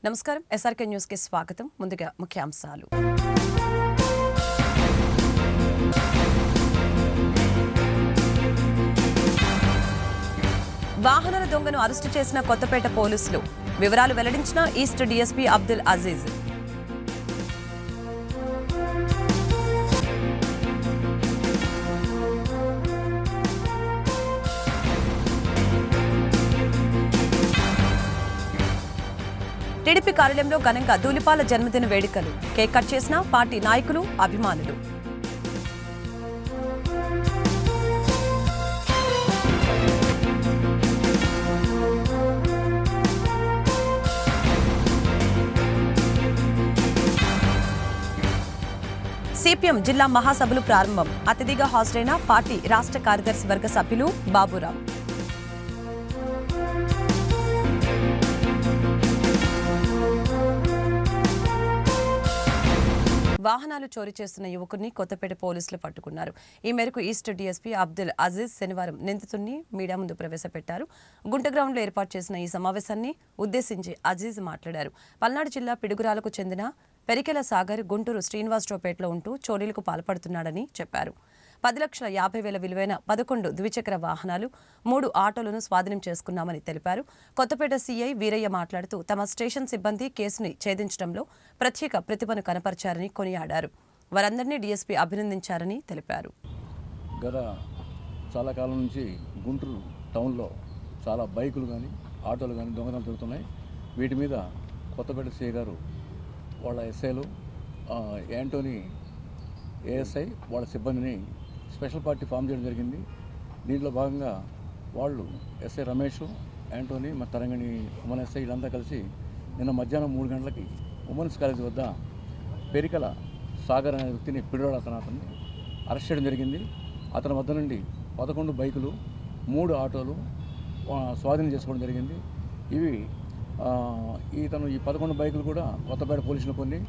నమస్కారం SRK news కి స్వాగతం. ముందుగా ముఖ్యాంశాలు. వాహనాల దొంగను అరెస్టు చేసిన కొత్తపేట పోలీసులు. వివరాలు వెల్లడించిన east DSP Abdul Aziz. TDP కార్యాలయంలో ఘనంగా ధూళిపాల జన్మదిన వేడుకలు. కేక్ కట్ చేసిన పార్టీ నాయకులు, అభిమానులు. సిపిఎం జిల్లా మహాసభలు ప్రారంభం. అతిథిగా హాజరైన పార్టీ రాష్ట్ర కార్యదర్శి వర్గ సభ్యులు బాబురావు. వాహనాలు చోరీ చేస్తున్న యువకుడిని కొత్తపేట పోలీసులు పట్టుకున్నారు. ఈ మేరకు ఈస్ట్ డీఎస్పీ అబ్దుల్ అజీజ్ శనివారం నిందితుడిని మీడియా ముందు ప్రవేశపెట్టారు. గుంట గ్రౌండ్లో ఏర్పాటు చేసిన ఈ సమావేశాన్ని ఉద్దేశించి అజీజ్ మాట్లాడారు. పల్నాడు జిల్లా పిడుగురాలకు చెందిన పెరికెల సాగర్ గుంటూరు శ్రీనివాసరావుపేటలో ఉంటూ చోరీలకు పాల్పడుతున్నాడని చెప్పారు. 10,50,000 విలువైన 11 ద్విచక్ర వాహనాలు, 3 ఆటోలను స్వాధీనం చేసుకున్నామని తెలిపారు. కొత్తపేట సీఐ వీరయ్య మాట్లాడుతూ తమ స్టేషన్ సిబ్బంది కేసుని ఛేదించడంలో ప్రత్యేక ప్రతిభను కనపరిచారని కొనియాడారు. వారందరినీ డీఎస్పీ అభినందించారని తెలిపారు. గత చాలా కాలం నుంచి గుంటూరు టౌన్లో చాలా బైకులు కానీ ఆటోలు కానీ దొంగతనాలు జరుగుతున్నాయి. వీటి మీద కొత్తపేట సీఐ గారు వాళ్ళ ఎస్ఐలు యాంటోనీ ఏఎస్ఐ వాళ్ళ సిబ్బందిని స్పెషల్ పార్టీ ఫామ్ చేయడం జరిగింది. దీంట్లో భాగంగా వాళ్ళు ఎస్ఐ రమేష్, యాంటోనీ, మా తరంగణి ఉమెన్ ఎస్ఐ వీళ్ళంతా కలిసి నిన్న మధ్యాహ్నం 3 గంటలకి ఉమెన్స్ కాలేజ్ వద్ద పెరికల సాగర్ అనే వ్యక్తిని అతన్ని అరెస్ట్ చేయడం జరిగింది. అతని వద్ద నుండి 11 బైకులు, 3 ఆటోలు స్వాధీనం చేసుకోవడం జరిగింది. ఈ 11 బైకులు కూడా కొత్తపేట పోలీసులు కొన్ని,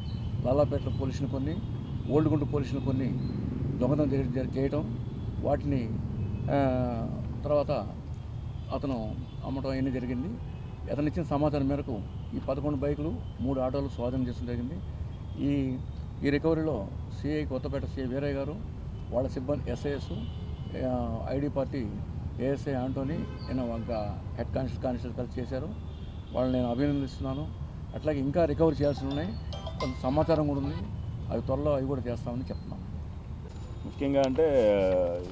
లాలాపేట పోలీసులు కొన్ని, ఓల్డ్ గుంటూరు పోలీసులు కొన్ని దొంగతనం చేయటం, వాటిని తర్వాత అతను అమ్మటం అవన్నీ జరిగింది. అతను ఇచ్చిన సమాచారం మేరకు ఈ 11 బైకులు, 3 ఆటోలు స్వాధీనం చేయడం జరిగింది. ఈ రికవరీలో సిఐ కొత్తపేట సిఐ వీరయ్య గారు, వాళ్ళ సిబ్బంది SIs, ID party ASI Antony, ఇంకా హెడ్ కానిస్టేబుల్ కలిసి చేశారు. వాళ్ళని నేను అభినందిస్తున్నాను. అట్లాగే ఇంకా రికవరీ చేయాల్సి ఉన్నాయి, కొంత సమాచారం కూడా ఉంది. అవి త్వరలో అవి కూడా చేస్తామని చెప్తున్నాం. ముఖ్యంగా అంటే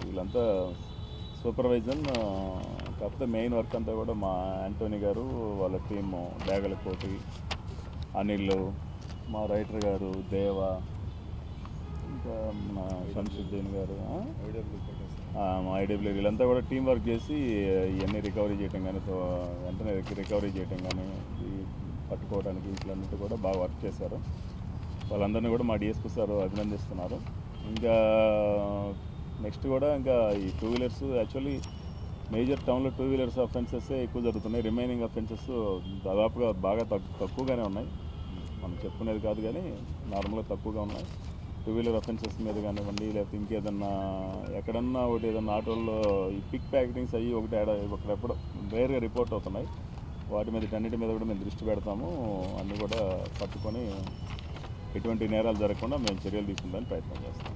వీళ్ళంతా సూపర్వైజన్, కాకపోతే మెయిన్ వర్క్ అంతా కూడా మా యాంటోనీ గారు, వాళ్ళ టీము డేగలకోటి, అనిల్, మా రైటర్ గారు దేవ, ఇంకా మన శంసుద్దీన్ గారు, మా ఐడబ్ల్యూ వీళ్ళంతా కూడా టీం వర్క్ చేసి ఇవన్నీ రికవరీ చేయడం కానీ, వెంటనే రికవరీ చేయడం కానీ, పట్టుకోవడానికి వీటిలన్నిటి కూడా బాగా వర్క్ చేశారు. వాళ్ళందరినీ కూడా మా డిఎస్పీ సార్ అభినందిస్తున్నారు. ఇంకా నెక్స్ట్ కూడా ఇంకా ఈ 2 వీలర్స్ యాక్చువల్లీ మేజర్ టౌన్లో 2 వీలర్స్ అఫెన్సెస్ ఎక్కువ జరుగుతున్నాయి. రిమైనింగ్ అఫెన్సెస్ దాదాపుగా బాగా తక్కువగానే ఉన్నాయి. మనం చెప్పుకునేది కాదు కానీ నార్మల్గా తక్కువగా ఉన్నాయి. 2 వీలర్ అఫెన్సెస్ మీద కానివ్వండి, లేకపోతే ఇంకేదన్నా ఎక్కడన్నా ఒకటి ఏదన్నా ఆటోల్లో ఈ పిక్ ప్యాకెటింగ్స్ అయ్యి ఒకటెప్పుడు రేర్గా రిపోర్ట్ అవుతున్నాయి. వాటి మీద అన్నిటి మీద కూడా మేము దృష్టి పెడతాము. అన్నీ కూడా పట్టుకొని ఎటువంటి నేరాలు జరగకుండా మేము చర్యలు తీసుకుంటానికి ప్రయత్నం చేస్తాం.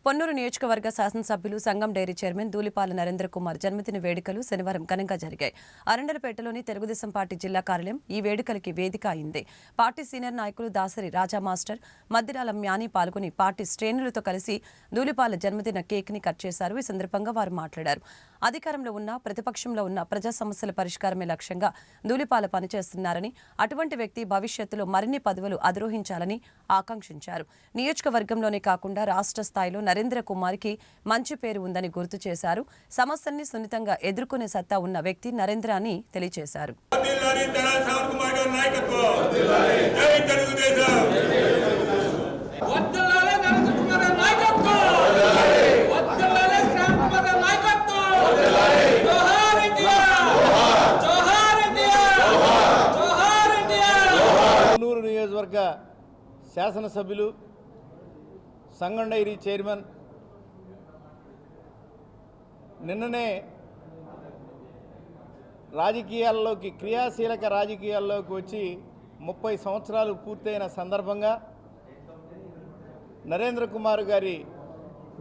పొన్నూరు నియోజకవర్గ శాసనసభ్యులు సంఘం డైరీ చైర్మన్ ధూళిపాల నరేంద్ర కుమార్ జన్మదిన వేడుకలు శనివారం ఘనంగా జరిగాయి. అరండలపేటలోని తెలుగుదేశం పార్టీ జిల్లా కార్యాలయం ఈ వేడుకలకి వేదిక అయింది. పార్టీ సీనియర్ నాయకులు దాసరి రాజా మాస్టర్, మద్దిరాల మ్యాని పాల్గొని పార్టీ శ్రేణులతో కలిసి ధూళిపాల జన్మదిన కేక్ ని కట్ చేశారు. ఈ సందర్భంగా వారు మాట్లాడారు. అధికారంలో ఉన్న ప్రతిపక్షంలో ఉన్న ప్రజా సమస్యల పరిష్కారమే లక్ష్యంగా ధూళిపాల పనిచేస్తున్నారని, అటువంటి వ్యక్తి భవిష్యత్తులో మరిన్ని పదవులు అధిరోహించాలని ఆకాంక్షించారు. నియోజకవర్గంలోనే కాకుండా రాష్ట్ర స్థాయిలో నరేంద్ర కుమార్కి మంచి పేరు ఉందని గుర్తు చేశారు. సమస్యల్ని సున్నితంగా ఎదుర్కొనే సత్తా ఉన్న వ్యక్తి నరేంద్ర అని తెలియజేశారు. పొన్నూరు నియోజకవర్గ శాసనసభ్యులు, సంఘం డైరీ చైర్మన్ నిన్ననే రాజకీయాల్లోకి, క్రియాశీలక రాజకీయాల్లోకి వచ్చి 30 సంవత్సరాలు పూర్తయిన సందర్భంగా నరేంద్ర కుమార్ గారి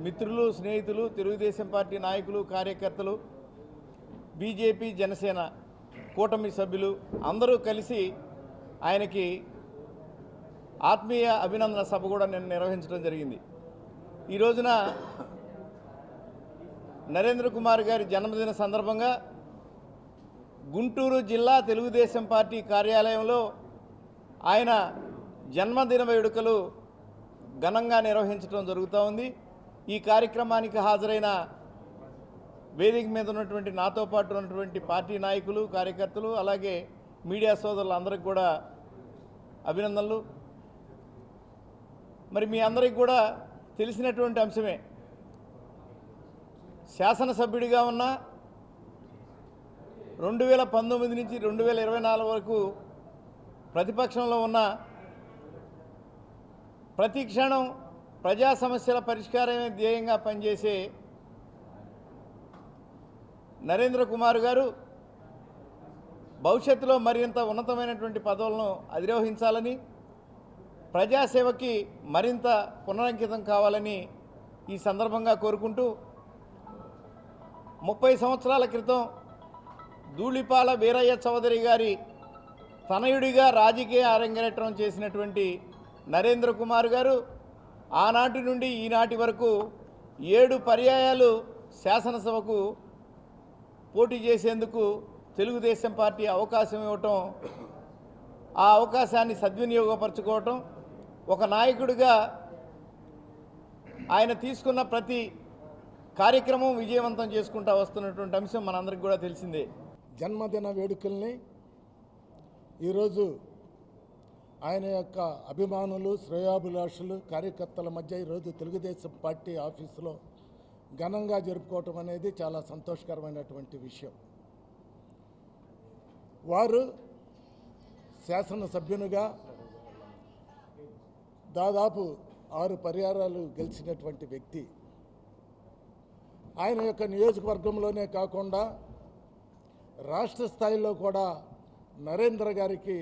మిత్రులు, స్నేహితులు, తెలుగుదేశం పార్టీ నాయకులు, కార్యకర్తలు, బీజేపీ, జనసేన కూటమి సభ్యులు అందరూ కలిసి ఆయనకి ఆత్మీయ అభినందన సభ కూడా నేను నిర్వహించడం జరిగింది. ఈ రోజున నరేంద్ర కుమార్ గారి జన్మదిన సందర్భంగా గుంటూరు జిల్లా తెలుగుదేశం పార్టీ కార్యాలయంలో ఆయన జన్మదిన వేడుకలు ఘనంగా నిర్వహించడం జరుగుతూ ఉంది. ఈ కార్యక్రమానికి హాజరైన వేదిక మీద ఉన్నటువంటి నాతో పాటు ఉన్నటువంటి పార్టీ నాయకులు, కార్యకర్తలు, అలాగే మీడియా సోదరులందరికీ కూడా అభినందనలు. మరి మీ అందరికీ కూడా తెలిసినటువంటి అంశమే, శాసనసభ్యుడిగా ఉన్న 2019 నుంచి 2024 వరకు ప్రతిపక్షంలో ఉన్న ప్రతి క్షణం ప్రజా సమస్యల పరిష్కారమే ధ్యేయంగా పనిచేసే నరేంద్ర కుమార్ గారు భవిష్యత్తులో మరింత ఉన్నతమైనటువంటి పదవులను అధిరోహించాలని, ప్రజాసేవకి మరింత పునరంకితం కావాలని ఈ సందర్భంగా కోరుకుంటూ 30 సంవత్సరాల క్రితం ధూళిపాల వీరయ్య చౌదరి గారి తనయుడిగా రాజకీయ అరంగేట్రం చేసినటువంటి నరేంద్ర కుమార్ గారు ఆనాటి నుండి ఈనాటి వరకు 7 పర్యాయాలు శాసనసభకు పోటీ చేసేందుకు తెలుగుదేశం పార్టీ అవకాశం ఇవ్వటం, ఆ అవకాశాన్ని సద్వినియోగపరచుకోవటం, ఒక నాయకుడిగా ఆయన తీసుకున్న ప్రతి కార్యక్రమం విజయవంతం చేసుకుంటూ వస్తున్నటువంటి అంశం మనందరికీ కూడా తెలిసిందే. జన్మదిన వేడుకల్ని ఈరోజు ఆయన యొక్క అభిమానులు, శ్రేయోభిలాషులు, కార్యకర్తల మధ్య ఈరోజు తెలుగుదేశం పార్టీ ఆఫీసులో ఘనంగా జరుపుకోవటం అనేది చాలా సంతోషకరమైనటువంటి విషయం. వారు శాసనసభ్యునిగా దాదాపు 6 పర్యాయాలు గెలిచినటువంటి వ్యక్తి. ఆయన యొక్క నియోజకవర్గంలోనే కాకుండా రాష్ట్ర స్థాయిలో కూడా నరేంద్ర గారికి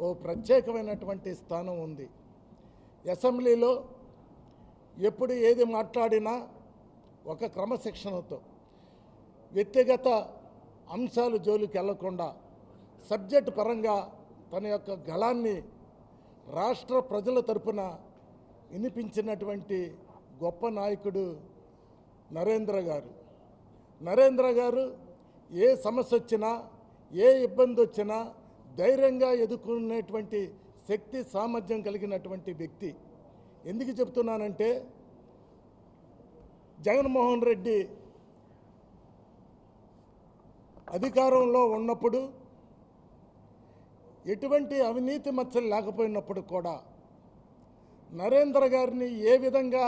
ఓ ప్రత్యేకమైనటువంటి స్థానం ఉంది. అసెంబ్లీలో ఎప్పుడు ఏది మాట్లాడినా ఒక క్రమశిక్షణతో, వ్యక్తిగత అంశాలు జోలికి వెళ్లకుండా సబ్జెక్ట్ పరంగా తన యొక్క గళాన్ని రాష్ట్ర ప్రజల తరపున వినిపించినటువంటి గొప్ప నాయకుడు నరేంద్ర గారు. నరేంద్ర గారు ఏ సమస్య వచ్చినా, ఏ ఇబ్బంది వచ్చినా ధైర్యంగా ఎదుర్కొనేటువంటి శక్తి, సామర్థ్యం కలిగినటువంటి వ్యక్తి. ఎందుకు చెప్తున్నానంటే, జగన్మోహన్ రెడ్డి అధికారంలో ఉన్నప్పుడు ఎటువంటి అవినీతి మచ్చలు లేకపోయినప్పుడు కూడా నరేంద్ర గారిని ఏ విధంగా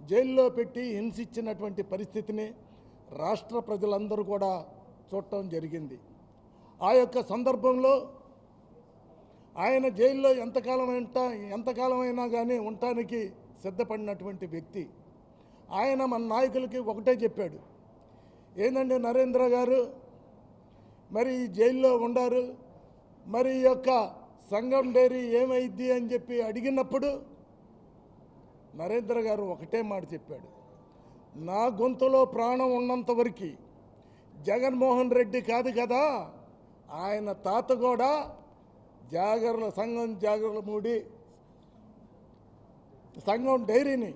జైల్లో పెట్టి హింసించినటువంటి పరిస్థితిని రాష్ట్ర ప్రజలందరూ కూడా చూడటం జరిగింది. ఆ యొక్క సందర్భంలో ఆయన జైల్లో ఎంతకాలమైనా కానీ ఉండటానికి సిద్ధపడినటువంటి వ్యక్తి. ఆయన మన నాయకులకి ఒకటే చెప్పాడు, ఏంటంటే నరేంద్ర గారు మరి జైల్లో ఉండారు, మరి ఈ యొక్క సంగం డైరీ ఏమైద్ది అని చెప్పి అడిగినప్పుడు నరేంద్ర గారు ఒకటే మాట చెప్పాడు, నా గొంతులో ప్రాణం ఉన్నంత వరకు జగన్మోహన్ రెడ్డి కాదు కదా, ఆయన తాత కూడా సంగం జాగర్లమూడి సంగం డైరీని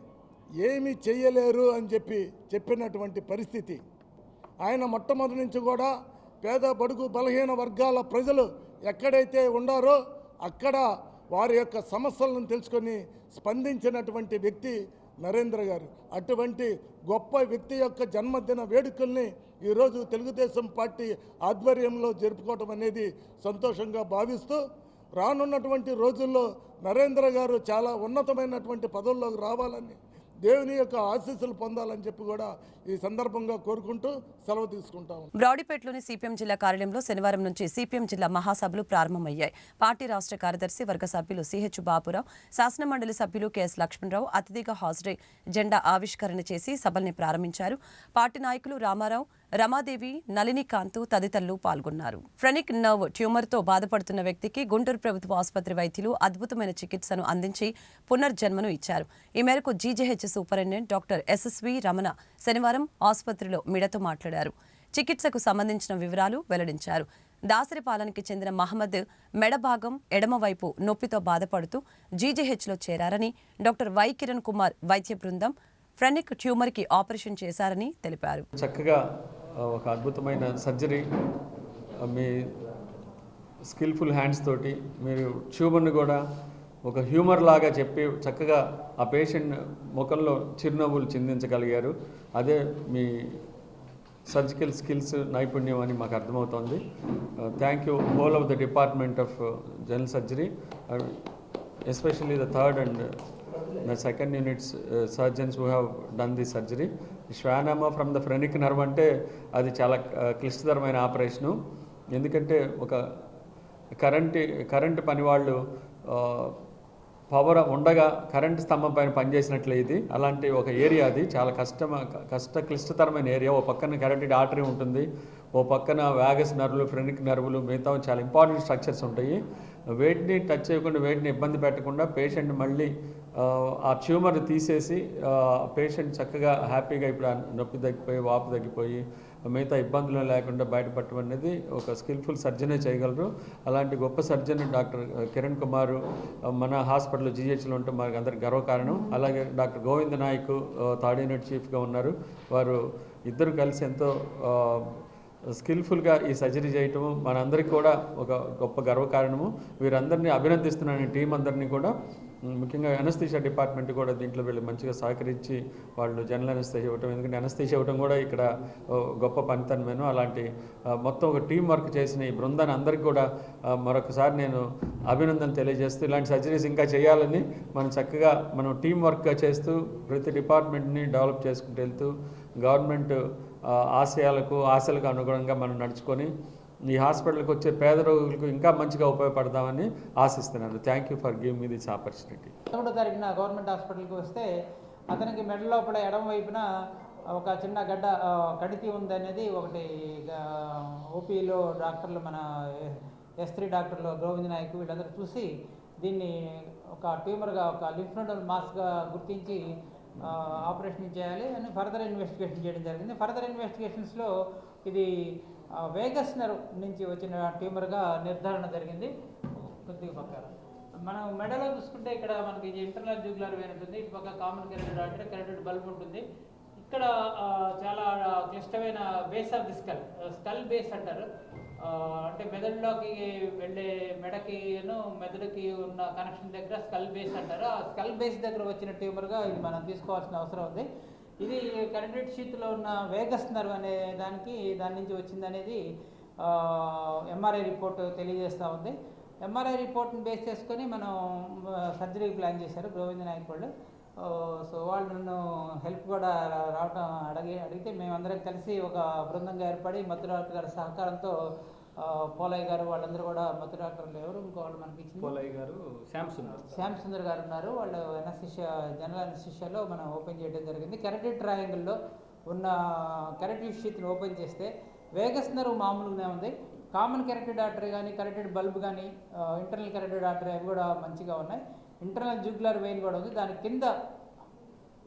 ఏమీ చెయ్యలేరు అని చెప్పినటువంటి పరిస్థితి. ఆయన మొట్టమొదటి నుంచి కూడా పేద, బడుగు, బలహీన వర్గాల ప్రజలు ఎక్కడైతే ఉండారో అక్కడ వారి యొక్క సమస్యలను తెలుసుకొని స్పందించినటువంటి వ్యక్తి నరేంద్ర గారు. అటువంటి గొప్ప వ్యక్తి యొక్క జన్మదిన వేడుకల్ని ఈరోజు తెలుగుదేశం పార్టీ ఆధ్వర్యంలో జరుపుకోవటం అనేది సంతోషంగా భావిస్తూ, రానున్నటువంటి రోజుల్లో నరేంద్ర గారు చాలా ఉన్నతమైనటువంటి పదవుల్లోకి రావాలని, దేవుని యొక్క ఆశీస్సులు పొందాలని చెప్పి కూడా ఈ సందర్భంగా కోరుకుంటూ సెలవు తీసుకుంటాం. బ్రాడీపేటలోని సిపిఎం జిల్లా కార్యాలయంలో శనివారం నుంచి సిపిఎం జిల్లా మహాసభలు ప్రారంభమయ్యాయి. పార్టీ రాష్ట్ర కార్యదర్శి, వర్గ సభ్యులు సిహెచ్ బాపురావు, శాసనమండలి సభ్యులు కెఎస్ లక్ష్మణరావు అతిథిగా హాజరై జెండా ఆవిష్కరణ చేసి సభల్ని ప్రారంభించారు. పార్టీ నాయకులు రామారావు, రమాదేవి, నళినికాంత్ తదితరులు పాల్గొన్నారు. ఫ్రెనిక్ నర్వ్ ట్యూమర్తో బాధపడుతున్న వ్యక్తికి గుంటూరు ప్రభుత్వ ఆసుపత్రి వైద్యులు అద్భుతమైన చికిత్సను అందించి పునర్జన్మను ఇచ్చారు. ఈ మేరకు GGH superintendent doctor SSV Ramana శనివారం ఆసుపత్రిలో మీడియాతో మాట్లాడారు. చికిత్సకు సంబంధించిన వివరాలు వెల్లడించారు. దాసరిపాలెంకి చెందిన మహమ్మద్ మెడభాగం ఎడమవైపు నొప్పితో బాధపడుతూ జీజీహెచ్లో చేరారని, డాక్టర్ వై కిరణ్ కుమార్ వైద్య బృందం ఫ్రెనిక్ ట్యూమర్కి ఆపరేషన్ చేశారని తెలిపారు. చక్కగా ఒక అద్భుతమైన సర్జరీ మీ స్కిల్ఫుల్ హ్యాండ్స్ తోటి మీరు ట్యూమర్ని కూడా ఒక హ్యూమర్ లాగా చెప్పి చక్కగా ఆ పేషెంట్ ముఖంలో చిరునవ్వులు చిందించగలిగారు. అదే మీ సర్జికల్ స్కిల్స్ నైపుణ్యం అని మాకు అర్థమవుతోంది. Thank you whole of the department of general surgery, especially the third and the second unit's surgeons who have done the surgery. శ్వానమా ఫ్రమ్ ద ఫ్రెనిక్ నర్వ్ అంటే అది చాలా క్లిష్టతరమైన ఆపరేషను. ఎందుకంటే ఒక కరెంట్ పని వాళ్ళు పవర్ ఉండగా కరెంట్ స్తంభం పైన పనిచేసినట్లే ఇది. అలాంటి ఒక ఏరియా అది చాలా క్లిష్టతరమైన ఏరియా. ఓ పక్కన కరెంట్ ఆర్టరీ ఉంటుంది, ఓ పక్కన వ్యాగస్ నర్వులు, ఫ్రెనిక్ నర్వులు, మిగతా చాలా ఇంపార్టెంట్ స్ట్రక్చర్స్ ఉంటాయి. వేటిని టచ్ చేయకుండా, వేటిని ఇబ్బంది పెట్టకుండా పేషెంట్ మళ్ళీ ఆ ట్యూమర్ తీసేసి పేషెంట్ చక్కగా హ్యాపీగా ఇప్పుడు నొప్పి తగ్గిపోయి, వాపు తగ్గిపోయి, మిగతా ఇబ్బందులు లేకుండా బయటపడటం అనేది ఒక స్కిల్ఫుల్ సర్జనే చేయగలరు. అలాంటి గొప్ప సర్జన్ డాక్టర్ కిరణ్ కుమార్ మన హాస్పిటల్లో జీహెచ్లో ఉంటే మనకు అందరికి గర్వకారణం. అలాగే doctor Govinda Nayak third unit చీఫ్గా ఉన్నారు. వారు ఇద్దరు కలిసి ఎంతో స్కిల్ఫుల్గా ఈ సర్జరీ చేయటము మనందరికీ కూడా ఒక గొప్ప గర్వకారణము. వీరందరినీ అభినందిస్తున్నాను, టీం అందరినీ కూడా. ముఖ్యంగా అనస్థీషియా డిపార్ట్మెంట్ కూడా దీంట్లో వీళ్ళు మంచిగా సహకరించి వాళ్ళు జనరల్ అనస్థీషియా ఇవ్వటం, ఎందుకంటే అనస్థీషియా ఇవ్వటం కూడా ఇక్కడ గొప్ప పనితనమేను. అలాంటి మొత్తం ఒక టీం వర్క్ చేసిన ఈ బృందాన్ని అందరికీ కూడా మరొకసారి నేను అభినందన తెలియజేస్తూ, ఇలాంటి సర్జరీస్ ఇంకా చేయాలని మనం టీం వర్క్గా చేస్తూ ప్రతి డిపార్ట్మెంట్ని డెవలప్ చేసుకుంటూ వెళ్తూ గవర్నమెంట్ ఆశలకు అనుగుణంగా మనం నడుచుకొని ఈ హాస్పిటల్కి వచ్చే పేద రోగులకు ఇంకా మంచిగా ఉపయోగపడదామని ఆశిస్తున్నాను. Thank you for giving me this opportunity. 3వ తారీఖున గవర్నమెంట్ హాస్పిటల్కి వస్తే అతనికి మెడ లోపల ఎడమ వైపున ఒక చిన్న కణితి ఉందనేది ఒకటి ఓపీలో డాక్టర్లు, మన S3 డాక్టర్లు గోవింద నాయక్ వీళ్ళందరూ చూసి దీన్ని ఒక ట్యూమర్గా, ఒక లింఫ్ నోడల్ మాస్గా గుర్తించి ఆపరేషన్ చేయాలి అని ఫర్దర్ ఇన్వెస్టిగేషన్ చేయడం జరిగింది. ఫర్దర్ ఇన్వెస్టిగేషన్స్లో ఇది వేగస్ నర్వ్ నుంచి వచ్చిన ట్యూమర్గా నిర్ధారణ జరిగింది. కొద్దిగా పక్కన మనం మెడలో చూసుకుంటే ఇక్కడ మనకి ఇంటర్నల్ జూగులార్ వెయిన్ ఉంటుంది, ఇటు పక్క కామన్ కెరటెడ్ బల్బ్ ఉంటుంది. ఇక్కడ చాలా క్లిష్టమైన base of the skull base అంటారు. అంటే మెదడులోకి వెళ్ళే మెదడుకి ఉన్న కనెక్షన్ దగ్గర స్కల్ బేస్ అంటారు. ఆ స్కల్ బేస్ దగ్గర వచ్చిన ట్యూమర్గా ఇది మనం తీసుకోవాల్సిన అవసరం ఉంది. ఇది కరెంట్ షీత్లో ఉన్న వేగస్ నర్వ్ అనే దాని నుంచి వచ్చిందనేది ఎంఆర్ఐ రిపోర్ట్ తెలియజేస్తూ ఉంది. ఎంఆర్ఐ రిపోర్ట్ని బేస్ చేసుకొని మనం సర్జరీకి ప్లాన్ చేశారు గోవింద నాయక్ వాళ్ళు. సో వాళ్ళు నన్ను హెల్ప్ కూడా రావటం అడిగితే మేమందరం కలిసి ఒక బృందంగా ఏర్పడి మత్తు డాక్టర్ గారి సహకారంతో పోలయ్య గారు వాళ్ళందరూ కూడా, మత్తు డాక్టర్లు ఎవరు ఇంకో వాళ్ళు మనకి ఇచ్చింది పోలయ్య గారు, శ్యామ్ సుందర్ గారు ఉన్నారు. వాళ్ళు జనరల్ అనస్థీషియాలో మనం ఓపెన్ చేయడం జరిగింది. కెరటిడ్ ట్రయాంగిల్లో ఉన్న కెరటిడ్ షీత్ని ఓపెన్ చేస్తే వేగస్ నర్వ్ మామూలుగానే ఉంది. కామన్ కెరటిడ్ ఆర్టరీ కానీ, కెరటిడ్ బల్బ్ కానీ, ఇంటర్నల్ కెరటిడ్ ఆర్టరీ అవి కూడా మంచిగా ఉన్నాయి. ఇంటర్నల్ జూగులార్ వెయిన్ కూడా ఉంది. దాని కింద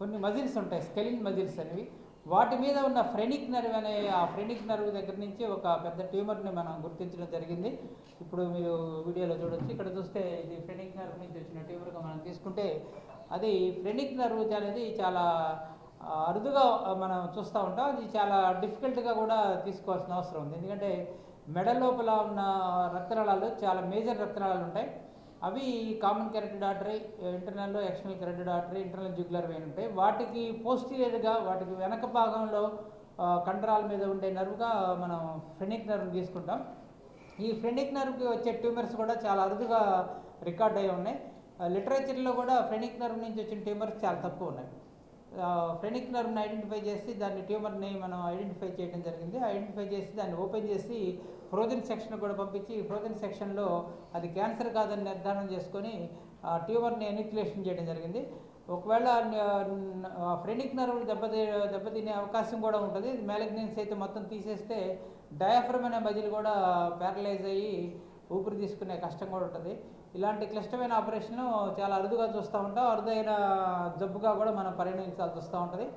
కొన్ని మజిల్స్ ఉంటాయి, స్కెలిన్ మజిల్స్ అనేవి. వాటి మీద ఉన్న ఫ్రెనిక్ నర్వ్ అనే ఆ ఫ్రెనిక్ నర్వ్ దగ్గర నుంచి ఒక పెద్ద ట్యూమర్ని మనం గుర్తించడం జరిగింది. ఇప్పుడు మీరు వీడియోలో చూడొచ్చు. ఇక్కడ చూస్తే ఇది ఫ్రెనిక్ నర్వ్ నుంచి వచ్చిన ట్యూమర్గా మనం తీసుకుంటే అది ఫ్రెనిక్ నర్వ్ అనేది చాలా అరుదుగా మనం చూస్తూ ఉంటాం. అది చాలా డిఫికల్ట్గా కూడా తీసుకోవాల్సిన అవసరం ఉంది. ఎందుకంటే మెడ లోపల ఉన్న రక్తనాళాలు చాలా మేజర్ రక్తనాళాలు ఉంటాయి. అవి కామన్ కెరటిడ్ ఆర్టరీ, ఇంటర్నల్లో external carotid artery, internal jugular vein ఉంటాయి. వాటికి పోస్టీరియర్గా, వాటికి వెనక భాగంలో కండరాల మీద ఉండే నర్వ్గా మనం ఫ్రెనిక్ నర్వ్ని తీసుకుంటాం. ఈ ఫ్రెనిక్ నర్వ్కి వచ్చే ట్యూమర్స్ కూడా చాలా అరుదుగా రికార్డ్ అయి ఉన్నాయి. లిటరేచర్లో కూడా ఫ్రెనిక్ నర్వ్ నుంచి వచ్చిన ట్యూమర్స్ చాలా తక్కువ ఉన్నాయి. ఫ్రెనిక్ నర్వ్ని ఐడెంటిఫై చేసి దాన్ని ట్యూమర్ని మనం ఐడెంటిఫై చేయడం జరిగింది. ఐడెంటిఫై చేసి దాన్ని ఓపెన్ చేసి ఫ్రోజన్ సెక్షన్ కూడా పంపించి ఫ్రోజన్ సెక్షన్లో అది క్యాన్సర్ కాదని నిర్ధారణ చేసుకొని ట్యూమర్ని ఎనిక్యులేషన్ చేయడం జరిగింది. ఒకవేళ ఫ్రెనిక్ నర్వ్లు దెబ్బతినే అవకాశం కూడా ఉంటుంది. మ్యాలిగ్నెన్సీ అయితే మొత్తం తీసేస్తే డయాఫ్రమ్ అనే మజిల్ కూడా ప్యారలైజ్ అయ్యి ఊపిరి తీసుకునే కష్టం కూడా ఉంటుంది. ఇలాంటి క్లిష్టమైన ఆపరేషన్ చాలా అరుదుగా చూస్తూ ఉంటాం. అరుదైన జబ్బుగా కూడా మనం పరిగణించాల్సి వస్తూ ఉంటుంది.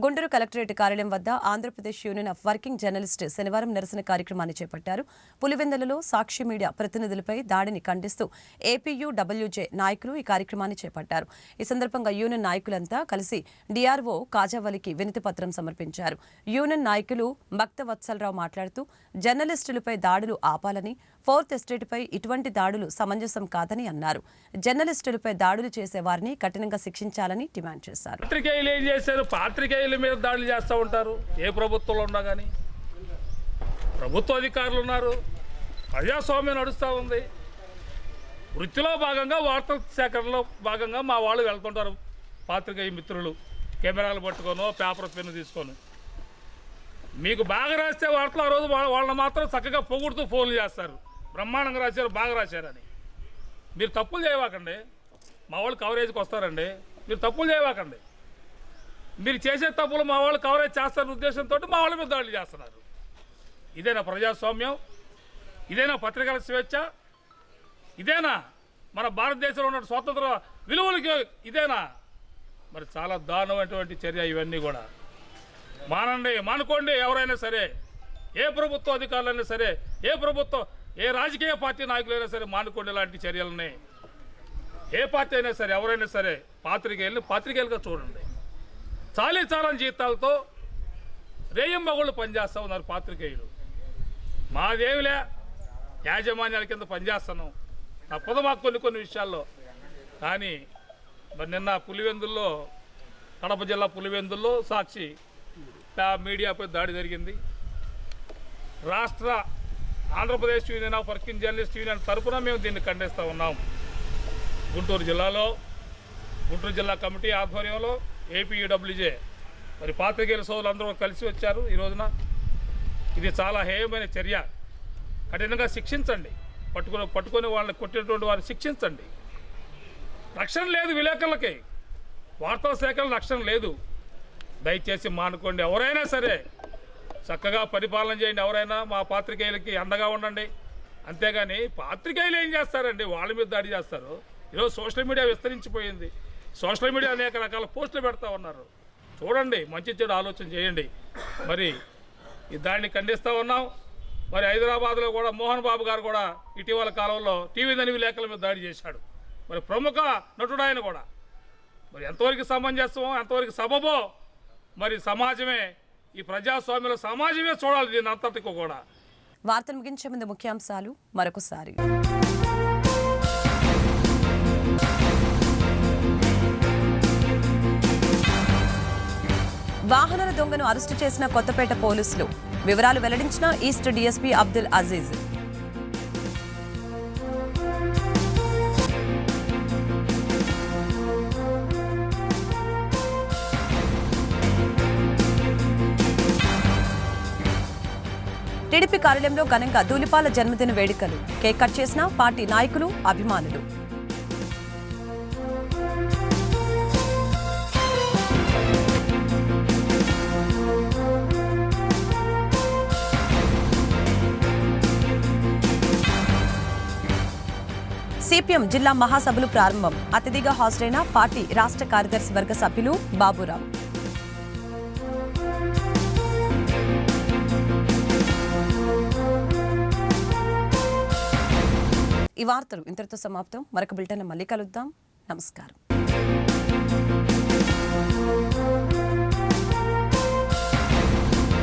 గుంటూరు కలెక్టరేట్ కార్యాలయం వద్ద Andhra Pradesh union of working journalist శనివారం నిరసన కార్యక్రమాన్ని చేపట్టారు. పులివెందులలో సాక్షి మీడియా ప్రతినిధులపై దాడిని ఖండిస్తూ ఏపీయూడబ్ల్యూజే నాయకులు ఈ కార్యక్రమాన్ని చేపట్టారు. ఈ సందర్భంగా యూనియన్ నాయకులంతా కలిసి డిఆర్ఓ కాజావలికి వినతి పత్రం సమర్పించారు. యూనియన్ నాయకులు భక్తవత్సలరావు మాట్లాడుతూ జర్నలిస్టులపై దాడులు ఆపాలని, ఫోర్త్ ఎస్టేట్పై ఇటువంటి దాడులు సమంజసం కాదని అన్నారు. జర్నలిస్టులపై దాడులు చేసే వారిని కఠినంగా శిక్షించాలని డిమాండ్ చేశారు. పాత్రికేయుల మీద దాడులు చేస్తూ ఉంటారు. ఏ ప్రభుత్వంలో ఉన్నా కానీ ప్రభుత్వ అధికారులు ఉన్నారు. ప్రజాస్వామ్యం నడుస్తూ ఉంది. వృత్తిలో భాగంగా వార్తల సేకరణలో భాగంగా మా వాళ్ళు వెళ్తుంటారు. పాత్రికేయ మిత్రులు కెమెరాలు పట్టుకోను, పేపర్ పెన్ను తీసుకొని మీకు బాగా రాస్తే వార్తలు ఆ రోజు వాళ్ళని మాత్రం చక్కగా పొగుడుతూ ఫోన్లు చేస్తారు. బ్రహ్మాండంగా రాశారు, బాగా రాశారని. మీరు తప్పులు చేయవాకండి. మా వాళ్ళు కవరేజ్కి వస్తారండి. మీరు తప్పులు చేయవాకండి. మీరు చేసే తప్పులు మా వాళ్ళు కవరేజ్ చేస్తారన్న ఉద్దేశంతో మా వాళ్ళ మీద దాడులు చేస్తున్నారు. ఇదేనా ప్రజాస్వామ్యం? ఇదేనా పత్రికల స్వేచ్ఛ? ఇదేనా మన భారతదేశంలో ఉన్న స్వాతంత్ర విలువలకి? ఇదేనా? మరి చాలా దారుణమైనటువంటి చర్య ఇవన్నీ కూడా. మానుకోండి. ఎవరైనా సరే, ఏ ప్రభుత్వ అధికారులైనా సరే, ఏ రాజకీయ పార్టీ నాయకులైనా సరే మానుకోండి ఇలాంటి చర్యలని. ఏ పార్టీ అయినా సరే, ఎవరైనా సరే పాత్రికేయులుగా చూడండి. చాలని జీతాలతో రేయింబగళ్ళు పనిచేస్తూ ఉన్నారు పాత్రికేయులు. మాదేమిలే, యాజమాన్యాల కింద పనిచేస్తున్నాం. తప్పదు మాకు కొన్ని విషయాల్లో. కానీ మరి నిన్న పులివెందుల్లో, కడప జిల్లా పులివెందుల్లో సాక్షి మీడియాపై దాడి జరిగింది. రాష్ట్ర Andhra Pradesh union of working journalist union తరఫున మేము దీన్ని ఖండిస్తూ ఉన్నాం. గుంటూరు జిల్లా కమిటీ ఆధ్వర్యంలో ఏపీయూడబ్ల్యూజే మరి పాత్రికేయుల సోదరులందరూ కలిసి వచ్చారు ఈ రోజున. ఇది చాలా హేయమైన చర్య. కఠినంగా శిక్షించండి. పట్టుకొని వాళ్ళని కొట్టినటువంటి వారిని శిక్షించండి. రక్షణ లేదు విలేకరులకి, వార్తా సేకరణ రక్షణ లేదు. దయచేసి మానుకోండి. ఎవరైనా సరే చక్కగా పరిపాలన చేయండి. ఎవరైనా మా పాత్రికేయులకి అండగా ఉండండి. అంతేగాని పాత్రికేయులు ఏం చేస్తారండి? వాళ్ళ మీద దాడి చేస్తారు. ఈరోజు సోషల్ మీడియా విస్తరించిపోయింది. సోషల్ మీడియా అనేక రకాల పోస్టులు పెడతా ఉన్నారు. చూడండి, మంచి చెడు ఆలోచన చేయండి. మరి దాన్ని ఖండిస్తూ ఉన్నాం. మరి హైదరాబాద్లో కూడా మోహన్ బాబు గారు కూడా ఇటీవల కాలంలో టీవీ దని విలేకరుల మీద దాడి చేశాడు. మరి ప్రముఖ నటుడు ఆయన కూడా. మరి ఎంతవరకు సమంజసమో, ఎంతవరకు సబబో మరి సమాజమే, ఈ ప్రజాస్వామ్యంలో సమాజమే చూడాలి దీని అంతటికీ కూడా. వార్తలు ముగించే ముందు ముఖ్యాంశాలు మరొకసారి. వాహనాల దొంగను అరెస్టు చేసిన కొత్తపేట పోలీసులు. వివరాలు వెల్లడించిన east DSP Abdul Aziz. TDP కార్యాలయంలో ఘనంగా ధూళిపాల జన్మదిన వేడుకలు. కేక్ కట్ చేసిన పార్టీ నాయకులు, అభిమానులు. సిపిఎం జిల్లా మహాసభలు ప్రారంభం. అతిథిగా హాజరైన పార్టీ రాష్ట్ర కార్యదర్శి వర్గ సభ్యులు బాబురావు. ఈ వార్తలు ఇంతటితో సమాప్తం. మరొక బులెటిన్ మళ్ళీ కలుద్దాం. నమస్కారం.